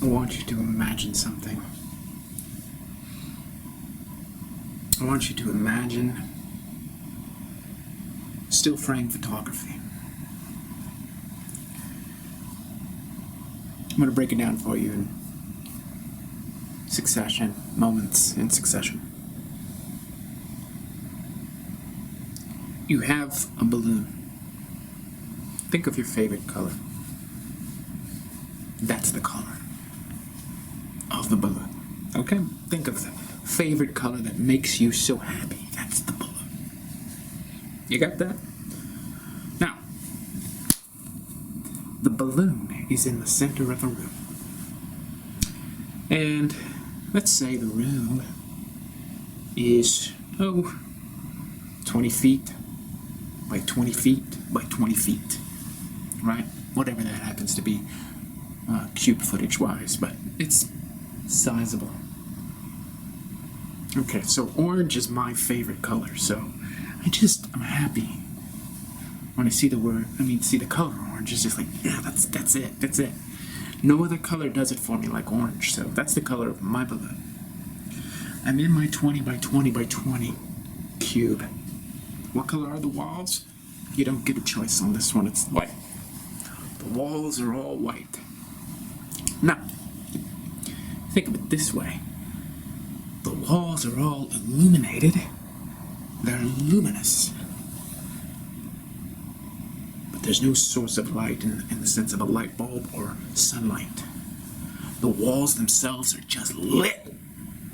I want you to imagine something. I want you to imagine still frame photography. I'm going to break it down for you in succession, moments in succession. You have a balloon. Think of your favorite color. That's the color of the balloon. Okay? Think of the favorite color that makes you so happy. That's the balloon. You got that? Now, the balloon is in the center of a room. And let's say the room is, 20 feet by 20 feet by 20 feet. Right? Whatever that happens to be, cube footage-wise, but it's sizable. Okay, so orange is my favorite color, so I'm happy when I see the color orange. It's just like, yeah, that's it. No other color does it for me like orange, so that's the color of my balloon. I'm in my 20 by 20 by 20 cube. What color are the walls? You don't get a choice on this one, it's white. The walls are all white. Now, think of it this way. The walls are all illuminated. They're luminous. But there's no source of light in the sense of a light bulb or sunlight. The walls themselves are just lit.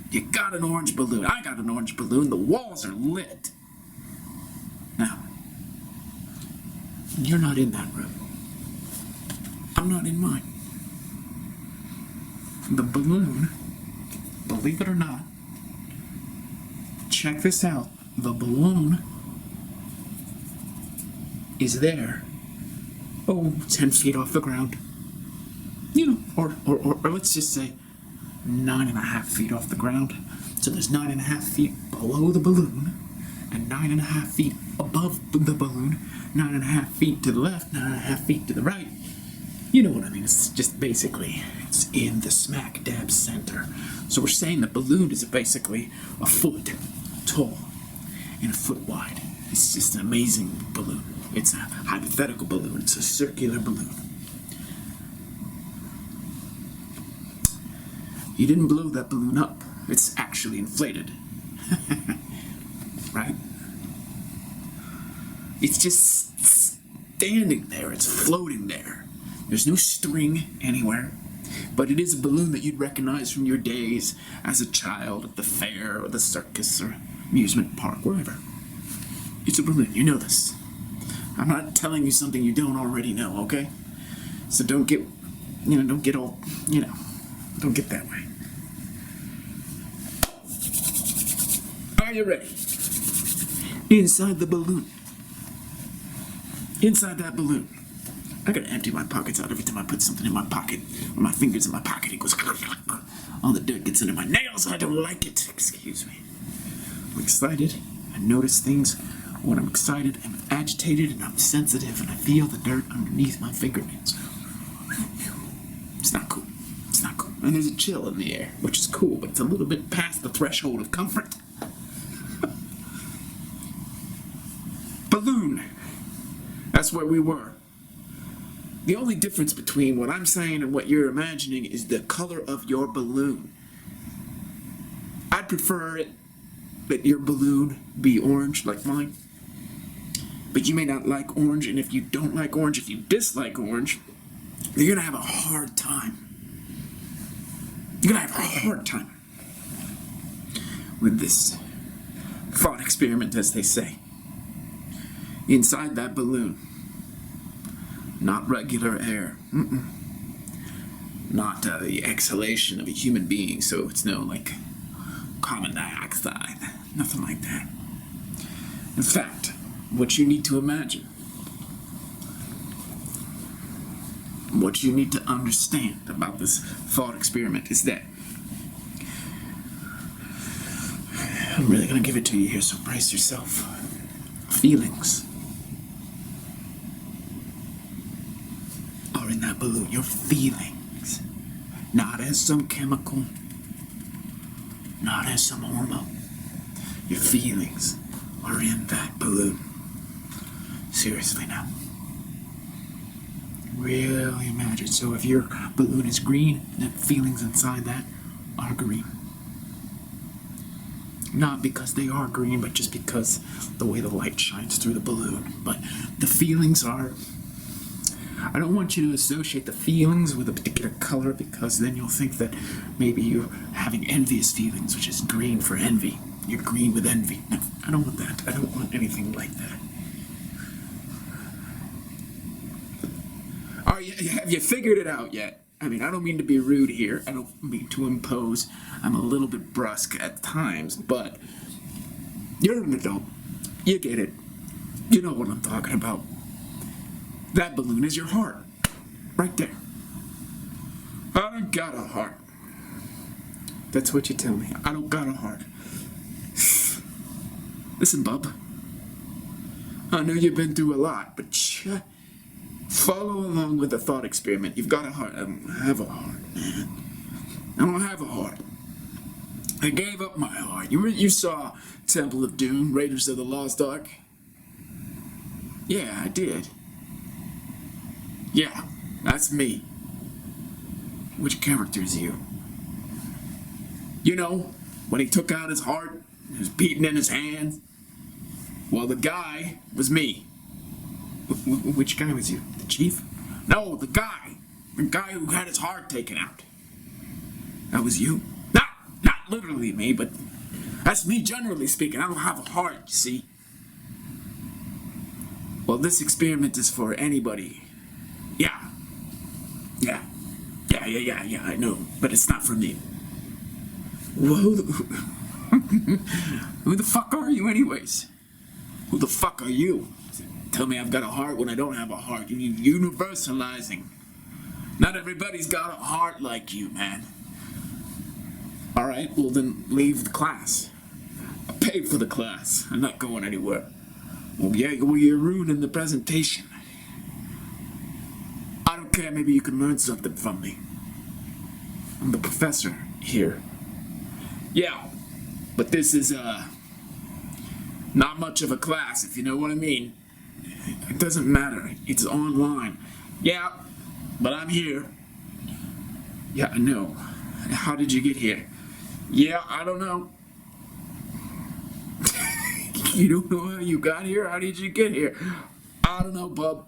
You got an orange balloon. I got an orange balloon. The walls are lit. Now, you're not in that room. I'm not in mine. The balloon, believe it or not, check this out. The balloon is there, 10 feet off the ground. Or let's just say 9.5 feet off the ground. So there's 9.5 feet below the balloon and 9.5 feet above the balloon, 9.5 feet to the left, 9.5 feet to the right. You know what I mean? It's just basically, it's in the smack dab center. So we're saying the balloon is basically a foot tall and a foot wide. It's just an amazing balloon. It's a hypothetical balloon. It's a circular balloon. You didn't blow that balloon up. It's actually inflated. Right? It's just standing there. It's floating there. There's no string anywhere. But it is a balloon that you'd recognize from your days as a child at the fair or the circus or amusement park, wherever. It's a balloon. You know this. I'm not telling you something you don't already know, okay? So don't get all, don't get that way. Are you ready? Inside the balloon. Inside that balloon. I gotta empty my pockets out every time I put something in my pocket. Or my fingers in my pocket, it goes all the dirt gets into my nails and I don't like it. Excuse me. I'm excited. I notice things when I'm excited. I'm agitated and I'm sensitive and I feel the dirt underneath my fingernails. It's not cool. It's not cool. And there's a chill in the air, which is cool, but it's a little bit past the threshold of comfort. Balloon. That's where we were. The only difference between what I'm saying and what you're imagining is the color of your balloon. I'd prefer it that your balloon be orange like mine. But you may not like orange, and if you don't like orange, if you dislike orange, you're gonna have a hard time. You're gonna have a hard time with this thought experiment, as they say. Inside that balloon, not regular air, not the exhalation of a human being, so it's no like carbon dioxide, nothing like that. In fact, what you need to imagine, what you need to understand about this thought experiment is that I'm really gonna give it to you here, so brace yourself. Feelings are in that balloon. Your feelings, not as some chemical, not as some hormone. Your feelings are in that balloon. Seriously now. Really imagine. So if your balloon is green, then feelings inside that are green. Not because they are green, but just because the way the light shines through the balloon. But the feelings are... I don't want you to associate the feelings with a particular color, because then you'll think that maybe you're having envious feelings, which is green for envy. You're green with envy. No, I don't want that. I don't want anything like that. Have you figured it out yet? I mean, I don't mean to be rude here. I don't mean to impose. I'm a little bit brusque at times, but you're an adult. You get it. You know what I'm talking about. That balloon is your heart. Right there. I don't got a heart. That's what you tell me. I don't got a heart. Listen, bub. I know you've been through a lot, but follow along with the thought experiment. You've got a heart. I don't have a heart, man. I don't have a heart. I gave up my heart. You saw Temple of Doom, Raiders of the Lost Ark? Yeah, I did. Yeah, that's me. Which character is you? You know, when he took out his heart, he was beating in his hands. Well, the guy was me. Which guy was you? The chief? No, the guy. The guy who had his heart taken out. That was you? Not literally me, but that's me generally speaking. I don't have a heart, you see. Well, this experiment is for anybody. Yeah, I know, but it's not for me. Who the fuck are you anyways? Who the fuck are you? Tell me I've got a heart when I don't have a heart. You need universalizing. Not everybody's got a heart like you, man. Alright, well then leave the class. I paid for the class. I'm not going anywhere. Well, yeah, well, you're ruining the presentation. I don't care, maybe you can learn something from me. I'm the professor here. Yeah, but this is, not much of a class, if you know what I mean. It doesn't matter. It's online. Yeah, but I'm here. Yeah, I know. How did you get here? Yeah, I don't know. You don't know how you got here? How did you get here? I don't know, bub.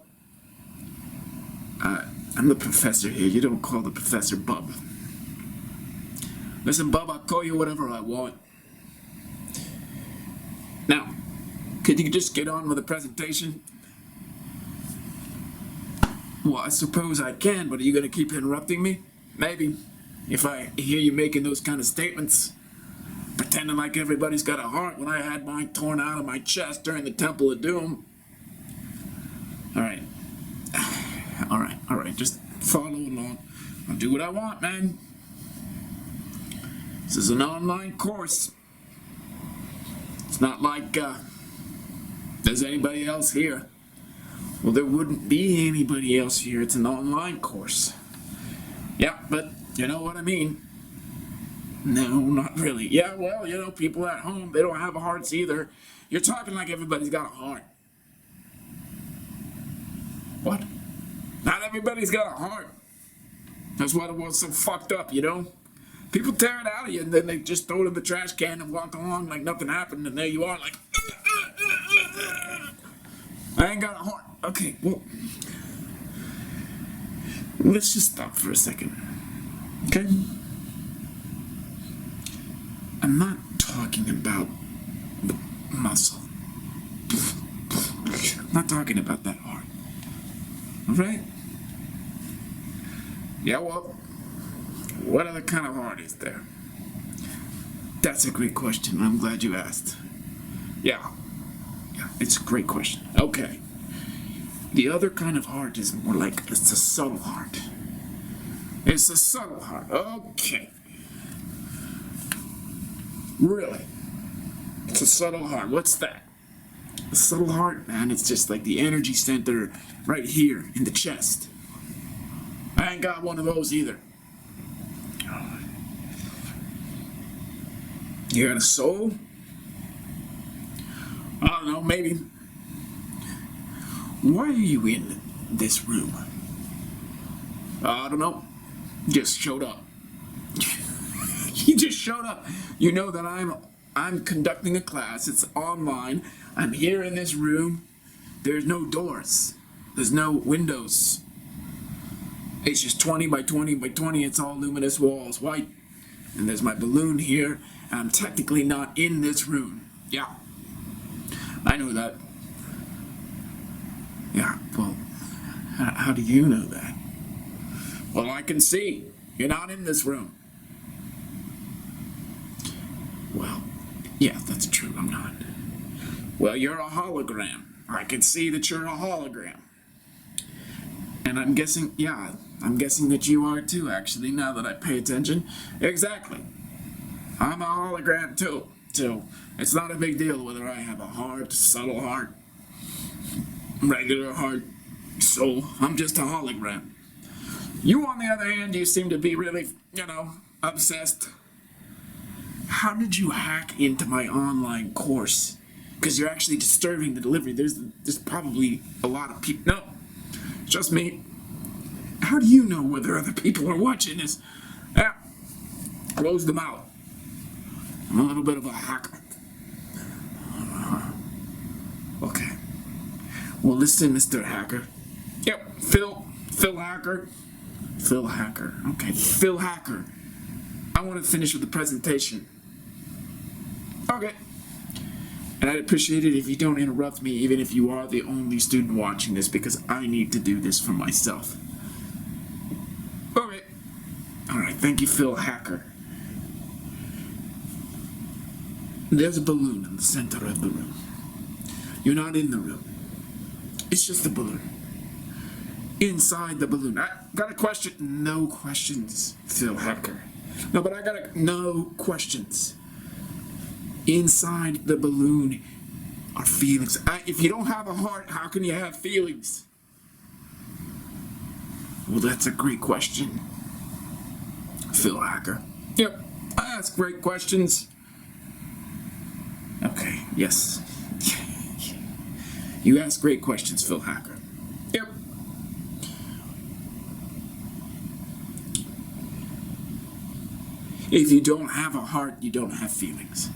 I'm the professor here. You don't call the professor bub. Listen, bub, I'll call you whatever I want. Now, could you just get on with the presentation? Well, I suppose I can, but are you going to keep interrupting me? Maybe. If I hear you making those kind of statements, pretending like everybody's got a heart when I had mine torn out of my chest during the Temple of Doom. Alright. Alright, just follow along. I'll do what I want, man. This is an online course. It's not like, there's anybody else here. Well, there wouldn't be anybody else here. It's an online course. Yeah, but you know what I mean. No, not really. Yeah, well, you know, people at home, they don't have hearts either. You're talking like everybody's got a heart. What? Not everybody's got a heart. That's why the world's so fucked up, you know? People tear it out of you, and then they just throw it in the trash can and walk along like nothing happened, and there you are, like, I ain't got a heart. Okay, well, let's just stop for a second, okay? I'm not talking about the muscle. I'm not talking about that heart. Alright? Yeah, well, what other kind of heart is there? That's a great question. I'm glad you asked. Yeah, it's a great question. Okay. The other kind of heart is more like, it's a subtle heart. It's a subtle heart. Okay. Really? It's a subtle heart. What's that? A subtle heart, man, it's just like the energy center right here in the chest. I ain't got one of those either. You got a soul? I don't know, maybe. Why are you in this room? I don't know. Just showed up. You just showed up. You know that I'm conducting a class. It's online. I'm here in this room. There's no doors. There's no windows. It's just 20 by 20 by 20. It's all luminous walls, white. And there's my balloon here. I'm technically not in this room. Yeah. I know that. Yeah, well, how do you know that? Well, I can see. You're not in this room. Well, yeah, that's true, I'm not. Well, you're a hologram. I can see that you're a hologram. And I'm guessing, yeah, I'm guessing that you are too, actually, now that I pay attention. Exactly. I'm a hologram too. So, it's not a big deal whether I have a heart, subtle heart, regular heart, soul. I'm just a hologram. You, on the other hand, you seem to be really, you know, obsessed. How did you hack into my online course? Because you're actually disturbing the delivery. There's probably a lot of people. No, just me. How do you know whether other people are watching this? Yeah, close them out. I'm a little bit of a hacker. Okay. Well, listen, Mr. Hacker. Yep, Phil Hacker. Phil Hacker. Okay, Phil Hacker. I want to finish with the presentation. Okay. And I'd appreciate it if you don't interrupt me, even if you are the only student watching this, because I need to do this for myself. Okay. Alright, thank you, Phil Hacker. There's a balloon in the center of the room. You're not in the room. It's just a balloon. Inside the balloon. I got a question. No questions, Phil Hacker. No, but no questions. Inside the balloon are feelings. If you don't have a heart, how can you have feelings? Well, that's a great question, Phil Hacker. Yep, I ask great questions. Okay, yes. You ask great questions, Phil Hacker. Yep. If you don't have a heart, you don't have feelings.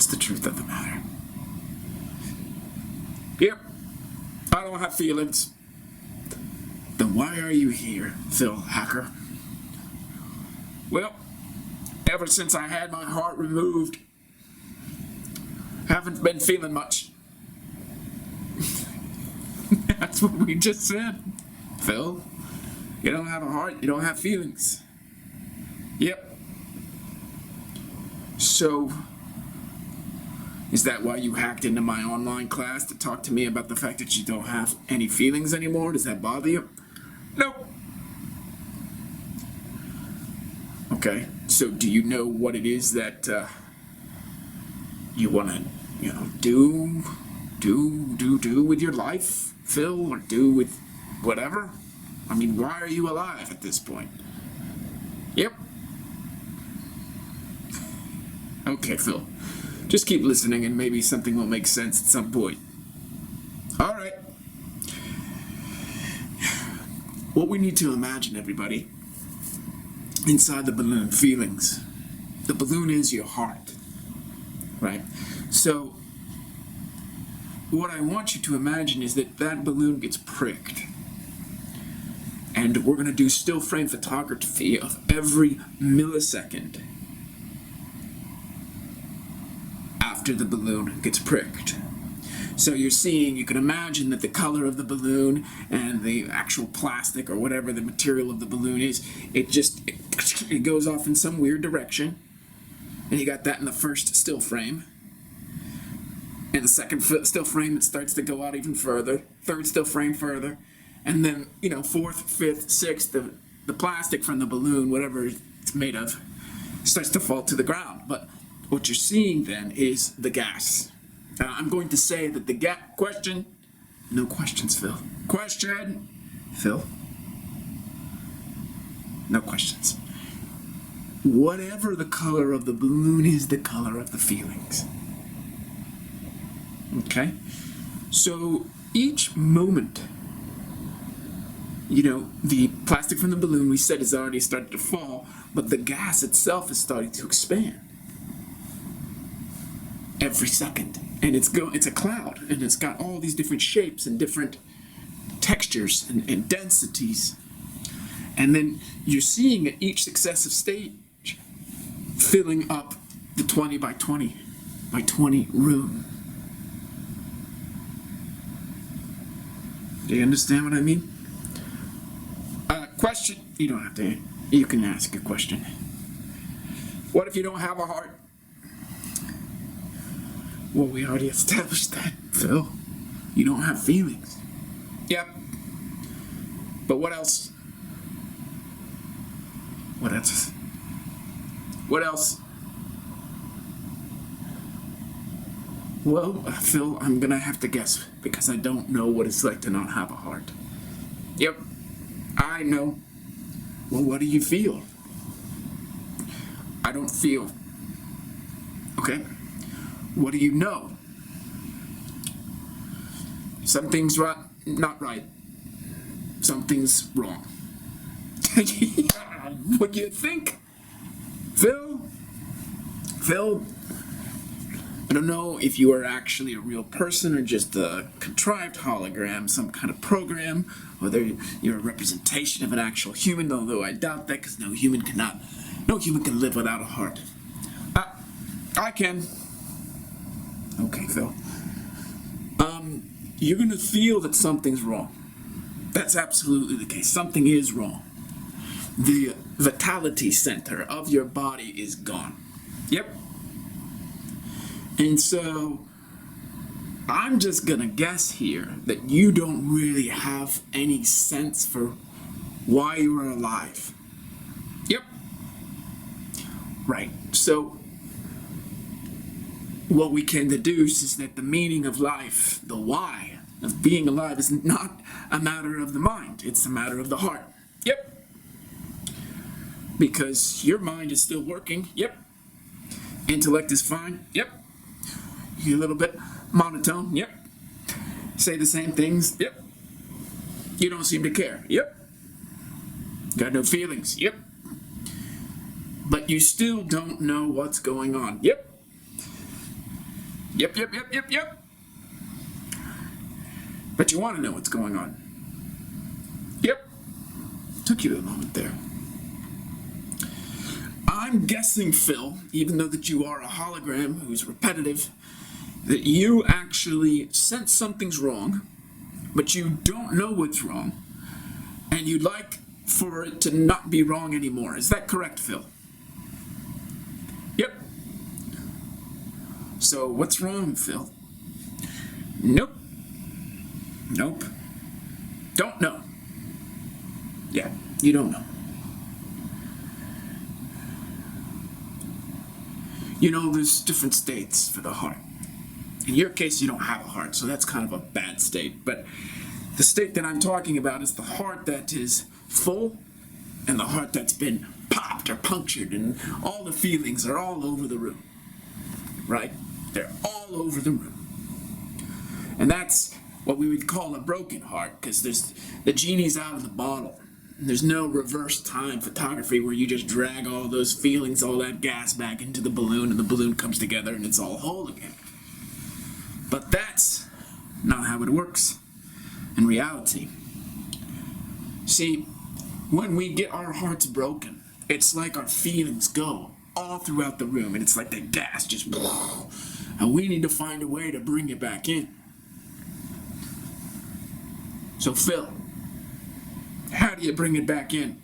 That's the truth of the matter. Yep, I don't have feelings. Then why are you here, Phil Hacker? Well, ever since I had my heart removed, haven't been feeling much. That's what we just said, Phil. You don't have a heart, you don't have feelings. Yep. So, is that why you hacked into my online class to talk to me about the fact that you don't have any feelings anymore? Does that bother you? Nope. Okay, so do you know what it is that you want to, do with your life, Phil, or do with whatever? I mean, why are you alive at this point? Yep. Okay, Phil. Just keep listening and maybe something will make sense at some point. All right. What we need to imagine, everybody, inside the balloon, feelings. The balloon is your heart, right? So, what I want you to imagine is that that balloon gets pricked. And we're going to do still frame photography of every millisecond after the balloon gets pricked. So you can imagine that the color of the balloon and the actual plastic or whatever the material of the balloon is, it goes off in some weird direction. And you got that in the first still frame. And the second still frame, it starts to go out even further. Third still frame further. And then, fourth, fifth, sixth, the plastic from the balloon, whatever it's made of, starts to fall to the ground. But what you're seeing then is the gas. I'm going to say that the question, no questions, Phil. Question, Phil. No questions. Whatever the color of the balloon is the color of the feelings. Okay? So each moment, the plastic from the balloon we said has already started to fall, but the gas itself is starting to expand. Every second. And it's a cloud, and it's got all these different shapes and different textures and densities. And then you're seeing at each successive stage filling up the 20 by 20 by 20 room. Do you understand what I mean? Question. You don't have to. You can ask a question. What if you don't have a heart? Well, we already established that, Phil. You don't have feelings. Yep. But what else? What else? What else? Well, Phil, I'm gonna have to guess because I don't know what it's like to not have a heart. Yep. I know. Well, what do you feel? I don't feel. Okay. What do you know? Something's right, not right. Something's wrong. What do you think? Phil, I don't know if you are actually a real person or just a contrived hologram, some kind of program, whether you're a representation of an actual human, although I doubt that because no human can live without a heart. I can. Okay, Phil. You're gonna feel that something's wrong. That's absolutely the case. Something is wrong. The vitality center of your body is gone. Yep. And so, I'm just gonna guess here that you don't really have any sense for why you are alive. Yep. Right. So, what we can deduce is that the meaning of life, the why of being alive, is not a matter of the mind, it's a matter of the heart. Yep. Because your mind is still working. Yep. Intellect is fine. Yep. You're a little bit monotone. Yep. Say the same things. Yep. You don't seem to care. Yep. Got no feelings. Yep. But you still don't know what's going on. Yep. Yep. But you want to know what's going on. Yep. Took you a moment there. I'm guessing, Phil, even though that you are a hologram who's repetitive, that you actually sense something's wrong, but you don't know what's wrong, and you'd like for it to not be wrong anymore. Is that correct, Phil? Yep. So what's wrong, Phil? Nope. Don't know. Yeah, you don't know. You know, there's different states for the heart. In your case, you don't have a heart, so that's kind of a bad state. But the state that I'm talking about is the heart that is full and the heart that's been popped or punctured, and all the feelings are all over the room. Right? They're all over the room. And that's what we would call a broken heart, because the genie's out of the bottle. There's no reverse time photography where you just drag all those feelings, all that gas back into the balloon, and the balloon comes together and it's all whole again. But that's not how it works in reality. See, when we get our hearts broken, it's like our feelings go all throughout the room, and it's like the gas just, and we need to find a way to bring it back in. So Phil, how do you bring it back in?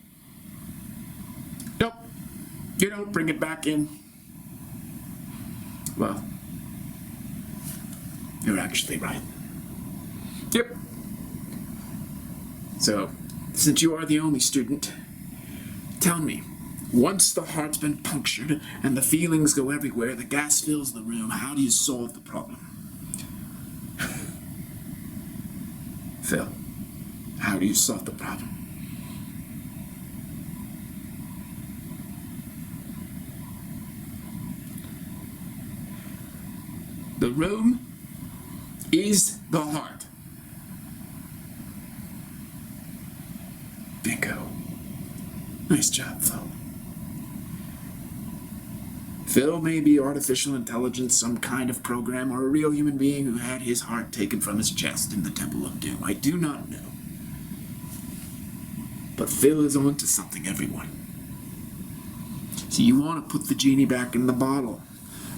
Nope, you don't bring it back in. Well, you're actually right. Yep. So, since you are the only student, tell me, once the heart's been punctured and the feelings go everywhere, the gas fills the room, how do you solve the problem? Phil, how do you solve the problem? The room is the heart. Bingo. Nice job, Phil. Phil may be artificial intelligence, some kind of program, or a real human being who had his heart taken from his chest in the Temple of Doom. I do not know. But Phil is on to something, everyone. So you want to put the genie back in the bottle.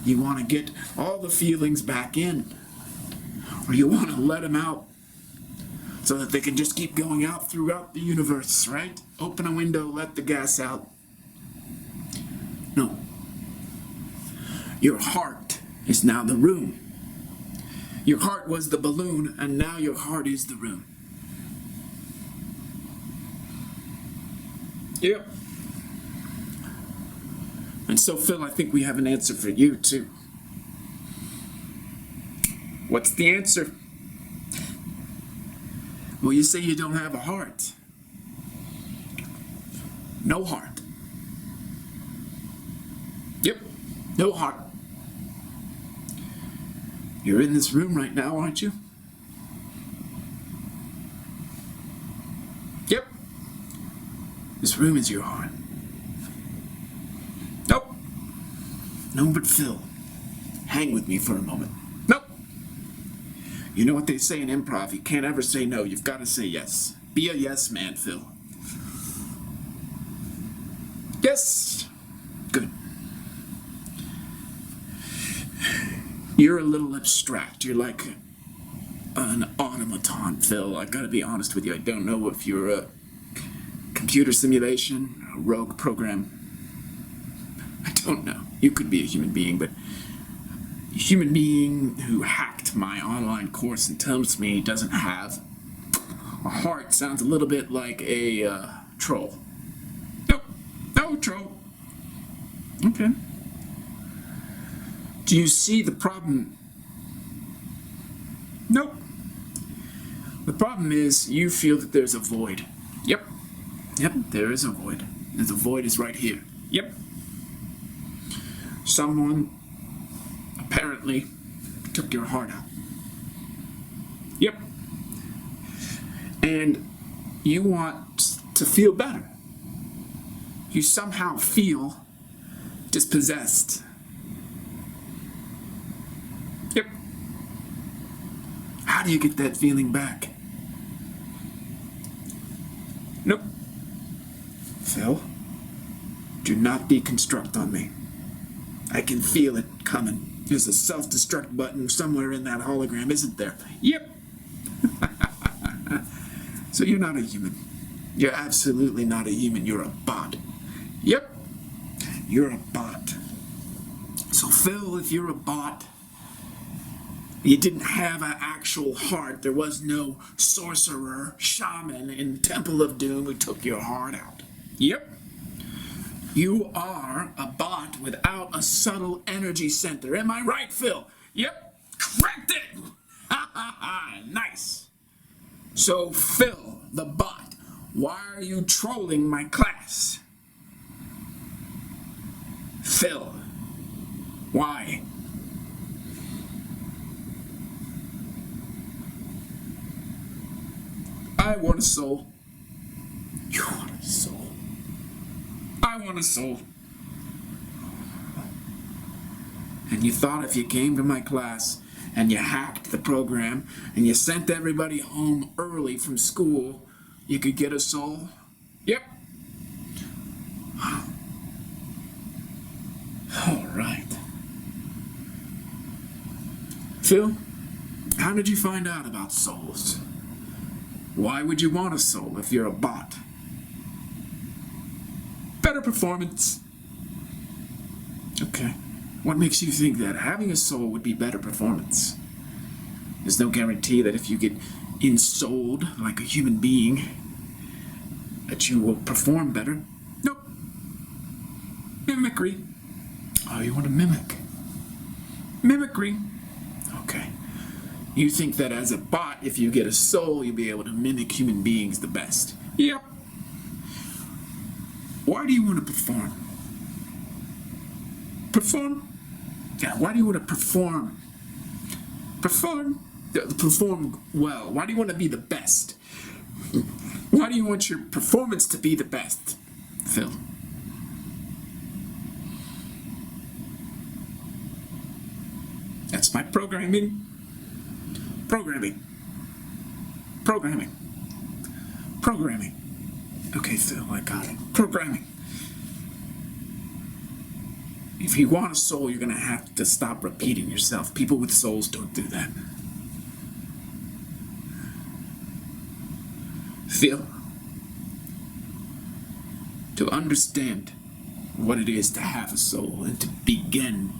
You want to get all the feelings back in. Or you want to let them out so that they can just keep going out throughout the universe, right? Open a window, let the gas out. No. Your heart is now the room. Your heart was the balloon, and now your heart is the room. Yep. And so, Phil, I think we have an answer for you, too. What's the answer? Well, you say you don't have a heart. No heart. Yep, no heart. You're in this room right now, aren't you? Yep. This room is your heart. Nope. No, but Phil, hang with me for a moment. Nope. You know what they say in improv, you can't ever say no, you've got to say yes. Be a yes man, Phil. Yes. Good. You're a little abstract. You're like an automaton, Phil. I gotta be honest with you. I don't know if you're a computer simulation, a rogue program. I don't know. You could be a human being, but a human being who hacked my online course and tells me he doesn't have a heart sounds a little bit like a troll. Nope. No troll. Okay. Do you see the problem? Nope. The problem is you feel that there's a void. Yep. Yep, there is a void. And the void is right here. Yep. Someone apparently took your heart out. Yep. And you want to feel better. You somehow feel dispossessed. Yep. do you get that feeling back? Nope. Phil, do not deconstruct on me. I can feel it coming. There's a self-destruct button somewhere in that hologram, isn't there? Yep. So you're not a human. You're absolutely not a human. You're a bot. Yep. You're a bot. So Phil, if you're a bot, you didn't have an actual heart. There was no sorcerer, shaman in the Temple of Doom who took your heart out. Yep. You are a bot without a subtle energy center. Am I right, Phil? Yep. Cracked it! Ha ha ha! Nice. So, Phil, the bot, why are you trolling my class? Phil, why? I want a soul. You want a soul? I want a soul. And you thought if you came to my class and you hacked the program and you sent everybody home early from school, you could get a soul? Yep. All right. Phil, how did you find out about souls? Why would you want a soul if you're a bot? Better performance. Okay. What makes you think that having a soul would be better performance? There's no guarantee that if you get ensouled like a human being, that you will perform better. Nope. Mimicry. Oh, you want to mimic? Mimicry. Okay. You think that as a bot, if you get a soul, you'll be able to mimic human beings the best. Yep. Why do you want to perform? Perform? Yeah, why do you want to perform? Perform? Perform well. Why do you want to be the best? Why do you want your performance to be the best, Phil? That's my programming. Programming. Programming. Programming. Okay, Phil, I got it. Programming. If you want a soul, you're going to have to stop repeating yourself. People with souls don't do that. Phil, to understand what it is to have a soul and to begin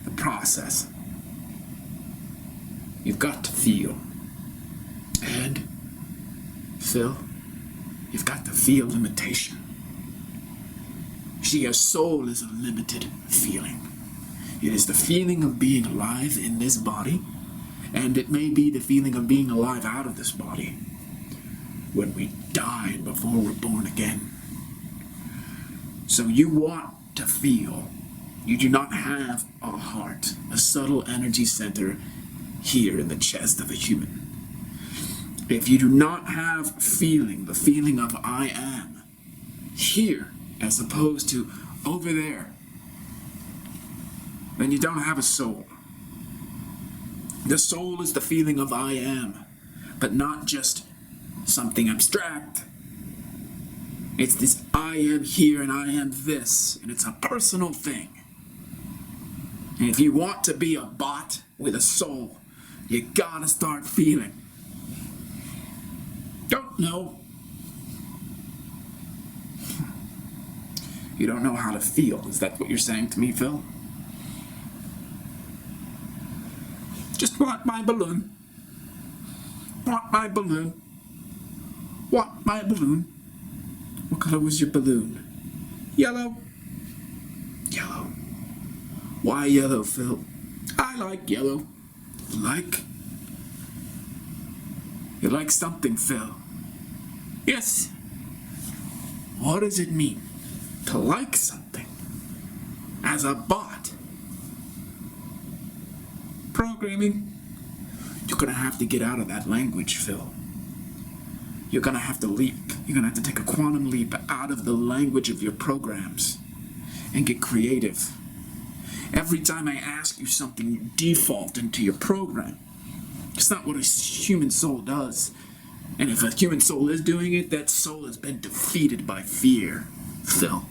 the process, you've got to feel. And, Phil, you've got to feel limitation. See, a soul is a limited feeling. It is the feeling of being alive in this body, and it may be the feeling of being alive out of this body when we die before we're born again. So you want to feel. You do not have a heart, a subtle energy center here in the chest of a human. If you do not have feeling, the feeling of I am, here as opposed to over there, then you don't have a soul. The soul is the feeling of I am, but not just something abstract. It's this I am here and I am this, and it's a personal thing. And if you want to be a bot with a soul, you gotta start feeling. Don't know. You don't know how to feel. Is that what you're saying to me, Phil? Just want my balloon. Want my balloon. Want my balloon. What color was your balloon? Yellow. Yellow. Why yellow, Phil? I like yellow. Like? You like something, Phil? Yes. What does it mean to like something as a bot? Programming. You're gonna have to get out of that language, Phil. You're gonna have to leap. You're gonna have to take a quantum leap out of the language of your programs and get creative. Every time I ask you something, you default into your program. It's not what a human soul does. And if a human soul is doing it, that soul has been defeated by fear, Phil.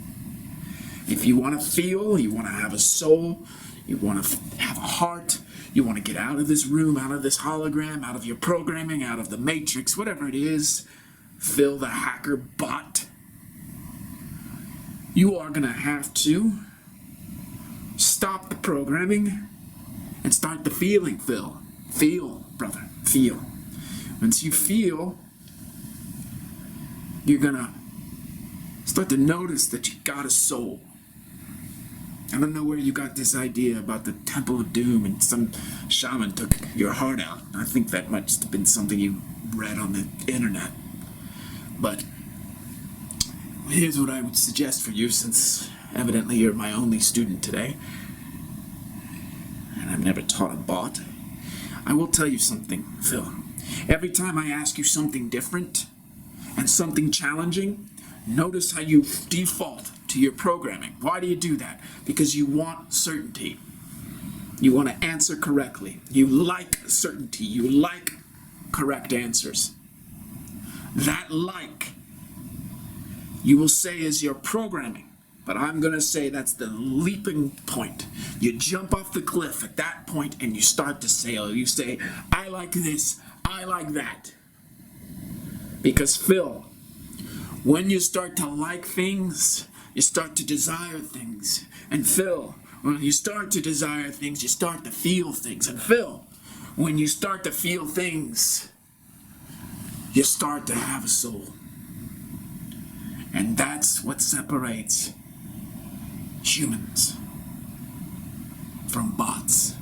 If you want to feel, you want to have a soul, you want to have a heart, you want to get out of this room, out of this hologram, out of your programming, out of the matrix, whatever it is, Phil the hacker bot, you are going to have to stop the programming and start the feeling, Phil. Feel, brother, feel. Once you feel, you're going to start to notice that you got a soul. I don't know where you got this idea about the Temple of Doom and some shaman took your heart out. I think that must have been something you read on the internet. But here's what I would suggest for you, since evidently you're my only student today, and I've never taught a bot. I will tell you something, Phil. Every time I ask you something different and something challenging, notice how you default to your programming. Why do you do that? Because you want certainty. You want to answer correctly. You like certainty. You like correct answers. That like, you will say is your programming. But I'm going to say that's the leaping point. You jump off the cliff at that point and you start to sail. You say, I like this, I like that. Because Phil, when you start to like things, you start to desire things. And Phil, when you start to desire things, you start to feel things. And Phil, when you start to feel things, you start to have a soul. And that's what separates humans from bots.